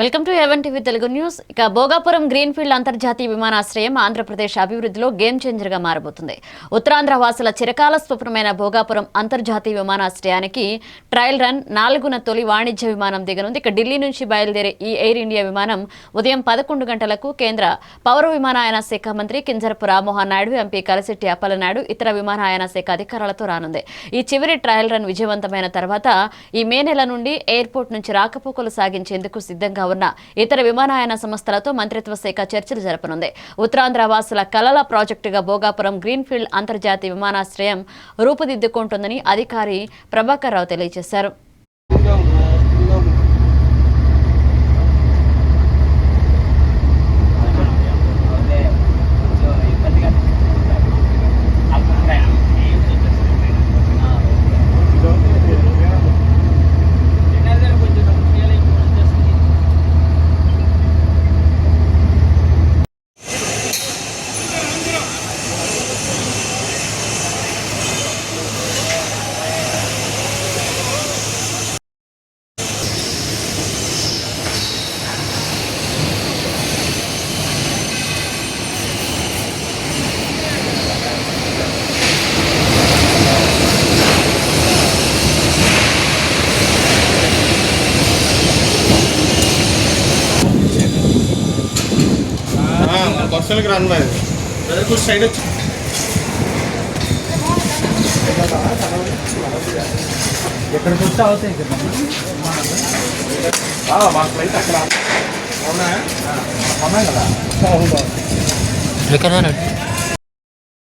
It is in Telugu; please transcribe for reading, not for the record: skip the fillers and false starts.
Welcome to even TV Telugu news. ఇక భోగాపురం గ్రీన్ఫీల్డ్ అంతర్జాతీయ విమానాశ్రయం ఆంధ్రప్రదేశ్ అభివృద్ధిలో గేమ్ చేంజర్ గా మారబోతుంది. ఉత్తరాంధ్ర వాసుల చిరకాల స్వప్నమైన భోగాపురం అంతర్జాతీయ విమానాశ్రయానికి ట్రయల్ రన్ 4న తొలి వాణిజ్య విమానం దిగనుంది. ఇక ఢిల్లీ నుంచి బయలుదేరే ఈ ఎయిర్ ఇండియా విమానం ఉదయం 11 గంటలకు కేంద్ర పౌర విమానయాన శాఖ మంత్రి కింజరపు రామ్మోహన్ నాయుడు, ఎంపీ కలిశెట్టి అప్పలనాయుడు, ఇతర విమానయాన శాఖ అధికారులతో రానుంది. ఈ చివరి ట్రయల్ రన్ విజయవంతమైన తర్వాత ఈ మే నెల నుండి ఎయిర్పోర్ట్ నుంచి రాకపోకలు సాగించేందుకు సిద్ధంగా ఉన్న ఇతర విమానయాన సంస్థలతో మంత్రిత్వ శాఖ చర్చలు జరపనుంది. ఉత్తరాంధ్ర వాసుల కలల ప్రాజెక్టుగా భోగాపురం గ్రీన్ఫీల్డ్ అంతర్జాతీయ విమానాశ్రయం రూపుదిద్దుకుంటుందని అధికారి ప్రభాకర్ రావు తెలియజేశారు. बस्सुలకు రన్ మరి కుछ సైడ్ వచ్చి ఎక్కడికి వస్తే అవుతాయి కదా మా ఫ్లైట్ అక్కడ ఉన్నాయా కదా